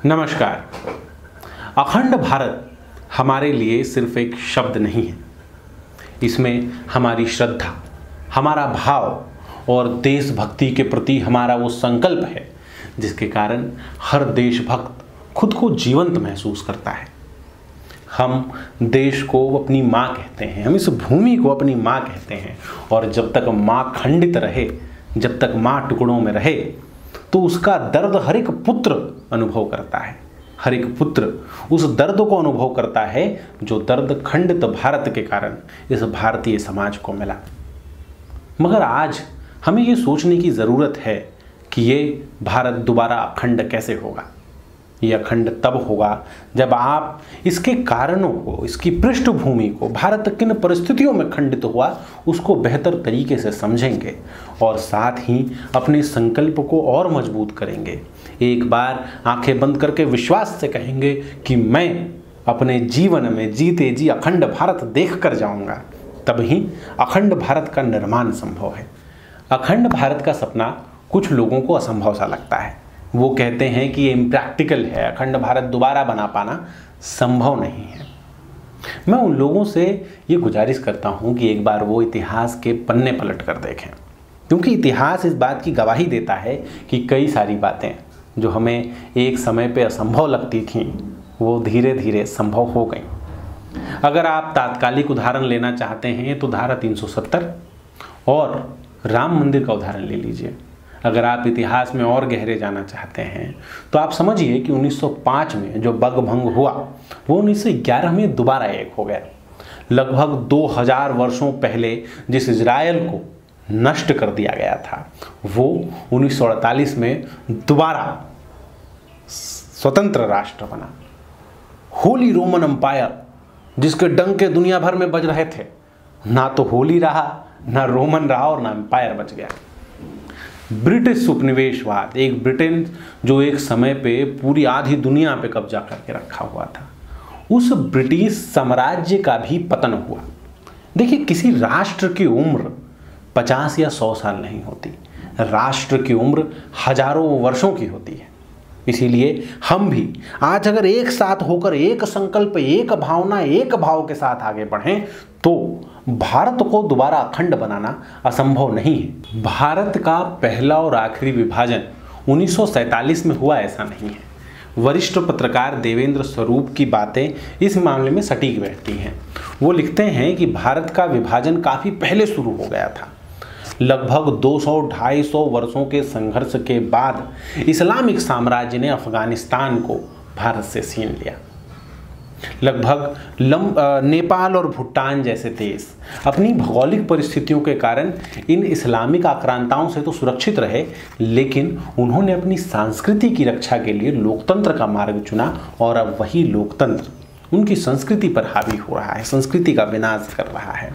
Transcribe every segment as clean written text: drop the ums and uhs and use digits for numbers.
नमस्कार। अखंड भारत हमारे लिए सिर्फ एक शब्द नहीं है, इसमें हमारी श्रद्धा, हमारा भाव और देशभक्ति के प्रति हमारा वो संकल्प है जिसके कारण हर देशभक्त खुद को जीवंत महसूस करता है। हम देश को अपनी माँ कहते हैं, हम इस भूमि को अपनी माँ कहते हैं और जब तक माँ खंडित रहे, जब तक माँ टुकड़ों में रहे तो उसका दर्द हर एक पुत्र अनुभव करता है। हर एक पुत्र उस दर्द को अनुभव करता है जो दर्द खंडित भारत के कारण इस भारतीय समाज को मिला। मगर आज हमें ये सोचने की ज़रूरत है कि ये भारत दोबारा अखंड कैसे होगा। ये अखंड तब होगा जब आप इसके कारणों को, इसकी पृष्ठभूमि को, भारत किन परिस्थितियों में खंडित हुआ उसको बेहतर तरीके से समझेंगे और साथ ही अपने संकल्प को और मजबूत करेंगे। एक बार आंखें बंद करके विश्वास से कहेंगे कि मैं अपने जीवन में जीते जी अखंड भारत देख कर जाऊंगा, तब ही अखंड भारत का निर्माण संभव है। अखंड भारत का सपना कुछ लोगों को असंभव सा लगता है। वो कहते हैं कि ये इम्प्रैक्टिकल है, अखंड भारत दोबारा बना पाना संभव नहीं है। मैं उन लोगों से ये गुजारिश करता हूँ कि एक बार वो इतिहास के पन्ने पलट कर देखें, क्योंकि इतिहास इस बात की गवाही देता है कि कई सारी बातें जो हमें एक समय पे असंभव लगती थीं वो धीरे धीरे संभव हो गई। अगर आप तात्कालिक उदाहरण लेना चाहते हैं तो धारा 370 और राम मंदिर का उदाहरण ले लीजिए। अगर आप इतिहास में और गहरे जाना चाहते हैं तो आप समझिए कि 1905 में जो बगभंग हुआ वो 1911 में दोबारा एक हो गया। लगभग 2000 वर्षों पहले जिस इजराइल को नष्ट कर दिया गया था वो 1948 में दोबारा स्वतंत्र राष्ट्र बना। होली रोमन एम्पायर जिसके डंके दुनिया भर में बज रहे थे, ना तो होली रहा, ना रोमन रहा और ना एम्पायर बच गया। ब्रिटिश उपनिवेशवाद, एक ब्रिटेन जो एक समय पे पूरी आधी दुनिया पे कब्जा करके रखा हुआ था, उस ब्रिटिश साम्राज्य का भी पतन हुआ। देखिए, किसी राष्ट्र की उम्र 50 या 100 साल नहीं होती, राष्ट्र की उम्र हजारों वर्षों की होती है। इसीलिए हम भी आज अगर एक साथ होकर एक संकल्प, एक भावना, एक भाव के साथ आगे बढ़ें तो भारत को दोबारा अखंड बनाना असंभव नहीं है। भारत का पहला और आखिरी विभाजन 1947 में हुआ ऐसा नहीं है। वरिष्ठ पत्रकार देवेंद्र स्वरूप की बातें इस मामले में सटीक बैठती हैं। वो लिखते हैं कि भारत का विभाजन काफ़ी पहले शुरू हो गया था। लगभग 200-250 वर्षों के संघर्ष के बाद इस्लामिक साम्राज्य ने अफगानिस्तान को भारत से छीन लिया। लगभग नेपाल और भूटान जैसे देश अपनी भौगोलिक परिस्थितियों के कारण इन इस्लामिक आक्रांताओं से तो सुरक्षित रहे, लेकिन उन्होंने अपनी संस्कृति की रक्षा के लिए लोकतंत्र का मार्ग चुना और अब वही लोकतंत्र उनकी संस्कृति पर हावी हो रहा है, संस्कृति का विनाश कर रहा है।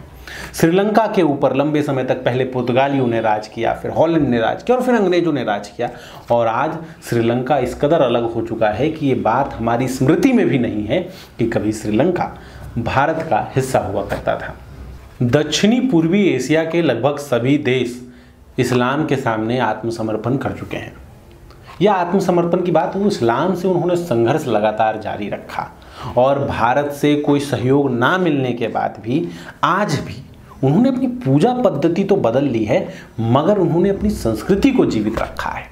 श्रीलंका के ऊपर लंबे समय तक पहले पुर्तगालियों ने राज किया, फिर हॉलैंड ने राज किया और फिर अंग्रेजों ने राज किया और आज श्रीलंका इस कदर अलग हो चुका है कि ये बात हमारी स्मृति में भी नहीं है कि कभी श्रीलंका भारत का हिस्सा हुआ करता था। दक्षिणी पूर्वी एशिया के लगभग सभी देश इस्लाम के सामने आत्मसमर्पण कर चुके हैं। यह आत्मसमर्पण की बात, वो इस्लाम से उन्होंने संघर्ष लगातार जारी रखा और भारत से कोई सहयोग ना मिलने के बाद भी आज भी उन्होंने अपनी पूजा पद्धति तो बदल ली है, मगर उन्होंने अपनी संस्कृति को जीवित रखा है।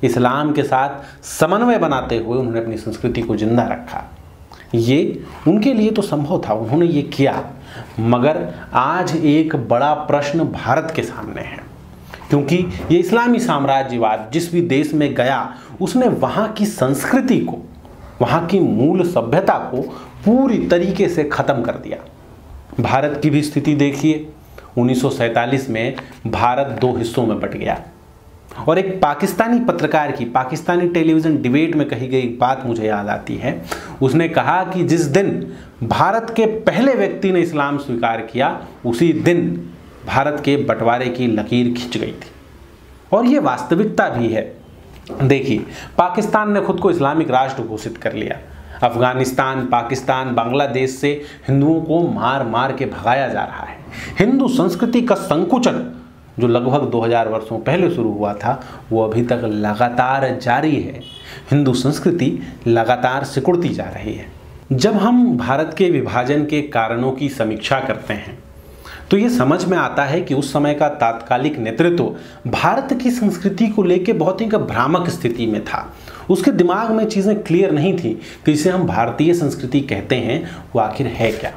इस्लाम के साथ समन्वय बनाते हुए उन्होंने अपनी संस्कृति को जिंदा रखा। ये उनके लिए तो संभव था, उन्होंने ये किया। मगर आज एक बड़ा प्रश्न भारत के सामने है, क्योंकि ये इस्लामी साम्राज्यवाद जिस भी देश में गया उसने वहाँ की संस्कृति को, वहाँ की मूल सभ्यता को पूरी तरीके से ख़त्म कर दिया। भारत की भी स्थिति देखिए, 1947 में भारत 2 हिस्सों में बट गया और एक पाकिस्तानी पत्रकार की पाकिस्तानी टेलीविज़न डिबेट में कही गई बात मुझे याद आती है। उसने कहा कि जिस दिन भारत के पहले व्यक्ति ने इस्लाम स्वीकार किया उसी दिन भारत के बंटवारे की लकीर खिंच गई थी और ये वास्तविकता भी है। देखिए, पाकिस्तान ने खुद को इस्लामिक राष्ट्र घोषित कर लिया। अफगानिस्तान, पाकिस्तान, बांग्लादेश से हिंदुओं को मार मार के भगाया जा रहा है। हिंदू संस्कृति का संकुचन जो लगभग 2000 वर्षों पहले शुरू हुआ था वो अभी तक लगातार जारी है। हिंदू संस्कृति लगातार सिकुड़ती जा रही है। जब हम भारत के विभाजन के कारणों की समीक्षा करते हैं तो ये समझ में आता है कि उस समय का तात्कालिक नेतृत्व भारत की संस्कृति को लेकर बहुत ही भ्रामक स्थिति में था। उसके दिमाग में चीज़ें क्लियर नहीं थी कि जिसे हम भारतीय संस्कृति कहते हैं वो आखिर है क्या।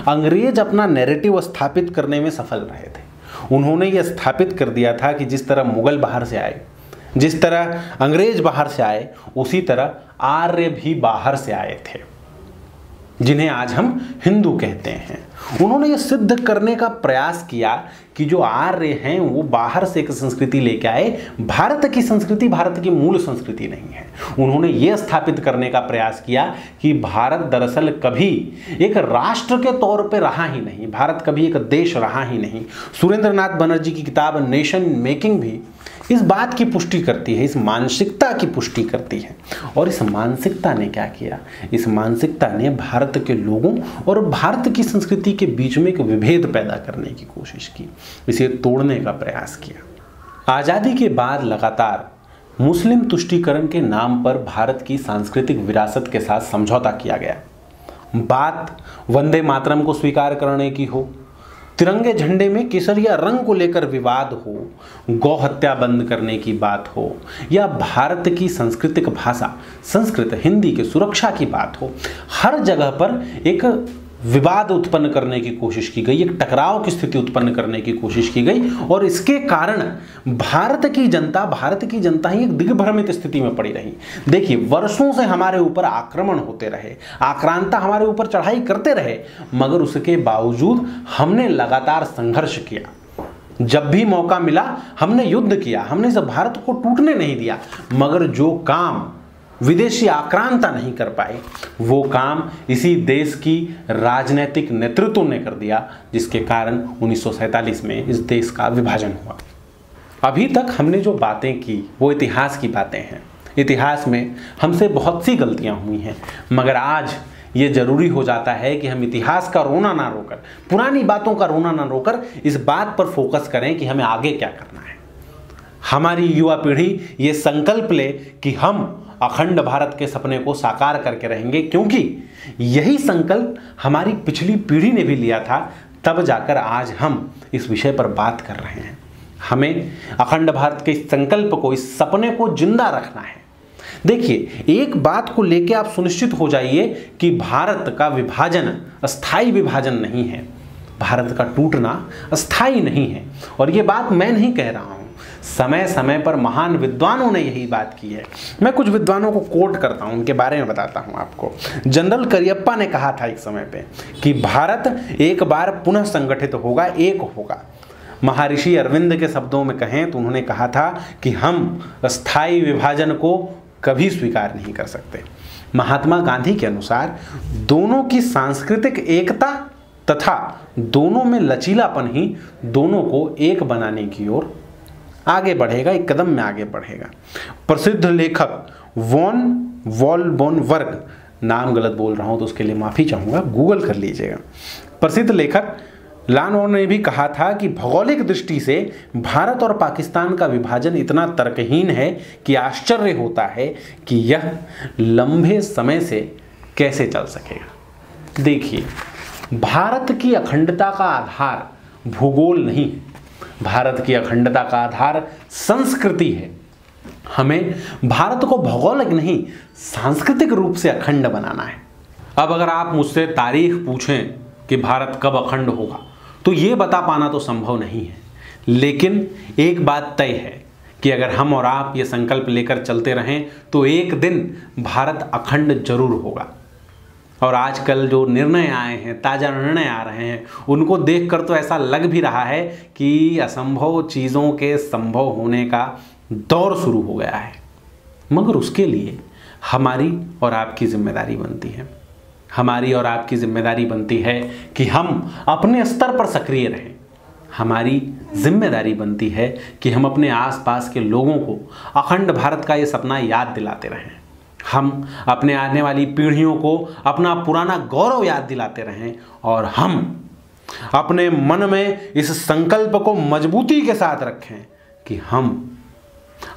अंग्रेज अपना नैरेटिव स्थापित करने में सफल रहे थे। उन्होंने ये स्थापित कर दिया था कि जिस तरह मुगल बाहर से आए, जिस तरह अंग्रेज बाहर से आए, उसी तरह आर्य भी बाहर से आए थे, जिन्हें आज हम हिंदू कहते हैं। उन्होंने ये सिद्ध करने का प्रयास किया कि जो आर्य हैं वो बाहर से एक संस्कृति लेके आए, भारत की संस्कृति भारत की मूल संस्कृति नहीं है। उन्होंने ये स्थापित करने का प्रयास किया कि भारत दरअसल कभी एक राष्ट्र के तौर पे रहा ही नहीं, भारत कभी एक देश रहा ही नहीं। सुरेंद्रनाथ बनर्जी की किताब नेशन मेकिंग भी इस बात की पुष्टि करती है, इस मानसिकता की पुष्टि करती है। और इस मानसिकता ने क्या किया? इस मानसिकता ने भारत के लोगों और भारत की संस्कृति के बीच में एक विभेद पैदा करने की कोशिश की, इसे तोड़ने का प्रयास किया। आज़ादी के बाद लगातार मुस्लिम तुष्टीकरण के नाम पर भारत की सांस्कृतिक विरासत के साथ समझौता किया गया। बात वंदे मातरम को स्वीकार करने की हो, तिरंगे झंडे में केसरिया रंग को लेकर विवाद हो, गौ हत्या बंद करने की बात हो, या भारत की सांस्कृतिक भाषा संस्कृत हिंदी की सुरक्षा की बात हो, हर जगह पर एक विवाद उत्पन्न करने की कोशिश की गई, एक टकराव की स्थिति उत्पन्न करने की कोशिश की गई। और इसके कारण भारत की जनता ही एक दिग्भ्रमित स्थिति में पड़ी रही। देखिए, वर्षों से हमारे ऊपर आक्रमण होते रहे, आक्रांता हमारे ऊपर चढ़ाई करते रहे, मगर उसके बावजूद हमने लगातार संघर्ष किया। जब भी मौका मिला हमने युद्ध किया, हमने इस भारत को टूटने नहीं दिया। मगर जो काम विदेशी आक्रांता नहीं कर पाए वो काम इसी देश की राजनीतिक नेतृत्व ने कर दिया, जिसके कारण 1947 में इस देश का विभाजन हुआ। अभी तक हमने जो बातें की वो इतिहास की बातें हैं। इतिहास में हमसे बहुत सी गलतियां हुई हैं, मगर आज ये जरूरी हो जाता है कि हम इतिहास का रोना ना रोकर, पुरानी बातों का रोना ना रोकर इस बात पर फोकस करें कि हमें आगे क्या करना है। हमारी युवा पीढ़ी ये संकल्प ले कि हम अखंड भारत के सपने को साकार करके रहेंगे, क्योंकि यही संकल्प हमारी पिछली पीढ़ी ने भी लिया था। तब जाकर आज हम इस विषय पर बात कर रहे हैं। हमें अखंड भारत के इस संकल्प को, इस सपने को जिंदा रखना है। देखिए, एक बात को लेकर आप सुनिश्चित हो जाइए कि भारत का विभाजन अस्थायी विभाजन नहीं है, भारत का टूटना अस्थायी नहीं है। और ये बात मैं नहीं कह रहा हूं, समय समय पर महान विद्वानों ने यही बात की है। मैं कुछ विद्वानों को कोट करता हूं, उनके बारे में बताता हूं आपको। जनरल करियप्पा ने कहा था एक समय पे कि भारत एक बार पुनः संगठित होगा, एक होगा। महर्षि अरविंद के शब्दों में कहें तो उन्होंने कहा था कि हम अस्थायी विभाजन को कभी स्वीकार नहीं कर सकते। महात्मा गांधी के अनुसार दोनों की सांस्कृतिक एकता तथा दोनों में लचीलापन ही दोनों को एक बनाने की ओर आगे बढ़ेगा, एक कदम में आगे बढ़ेगा। प्रसिद्ध लेखक वॉन वॉलबोनबर्ग, नाम गलत बोल रहा हूं तो उसके लिए माफी चाहूंगा, गूगल कर लीजिएगा। प्रसिद्ध लेखक लानोर ने भी कहा था कि भौगोलिक दृष्टि से भारत और पाकिस्तान का विभाजन इतना तर्कहीन है कि आश्चर्य होता है कि यह लंबे समय से कैसे चल सकेगा। देखिए, भारत की अखंडता का आधार भूगोल नहीं है, भारत की अखंडता का आधार संस्कृति है। हमें भारत को भौगोलिक नहीं, सांस्कृतिक रूप से अखंड बनाना है। अब अगर आप मुझसे तारीख पूछें कि भारत कब अखंड होगा तो ये बता पाना तो संभव नहीं है, लेकिन एक बात तय है कि अगर हम और आप ये संकल्प लेकर चलते रहें तो एक दिन भारत अखंड जरूर होगा। और आजकल जो निर्णय आए हैं, ताज़ा निर्णय आ रहे हैं, उनको देखकर तो ऐसा लग भी रहा है कि असंभव चीज़ों के संभव होने का दौर शुरू हो गया है। मगर उसके लिए हमारी और आपकी जिम्मेदारी बनती है। हमारी और आपकी जिम्मेदारी बनती है कि हम अपने स्तर पर सक्रिय रहें। हमारी जिम्मेदारी बनती है कि हम अपने आसपास के लोगों को अखंड भारत का ये सपना याद दिलाते रहें। हम अपने आने वाली पीढ़ियों को अपना पुराना गौरव याद दिलाते रहें और हम अपने मन में इस संकल्प को मजबूती के साथ रखें कि हम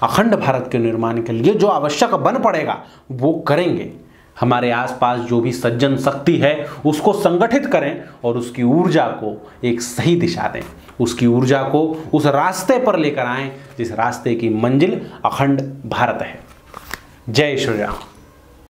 अखंड भारत के निर्माण के लिए जो आवश्यक बन पड़ेगा वो करेंगे। हमारे आसपास जो भी सज्जन शक्ति है उसको संगठित करें और उसकी ऊर्जा को एक सही दिशा दें, उसकी ऊर्जा को उस रास्ते पर लेकर आएं जिस रास्ते की मंजिल अखंड भारत है। जय श्री राम।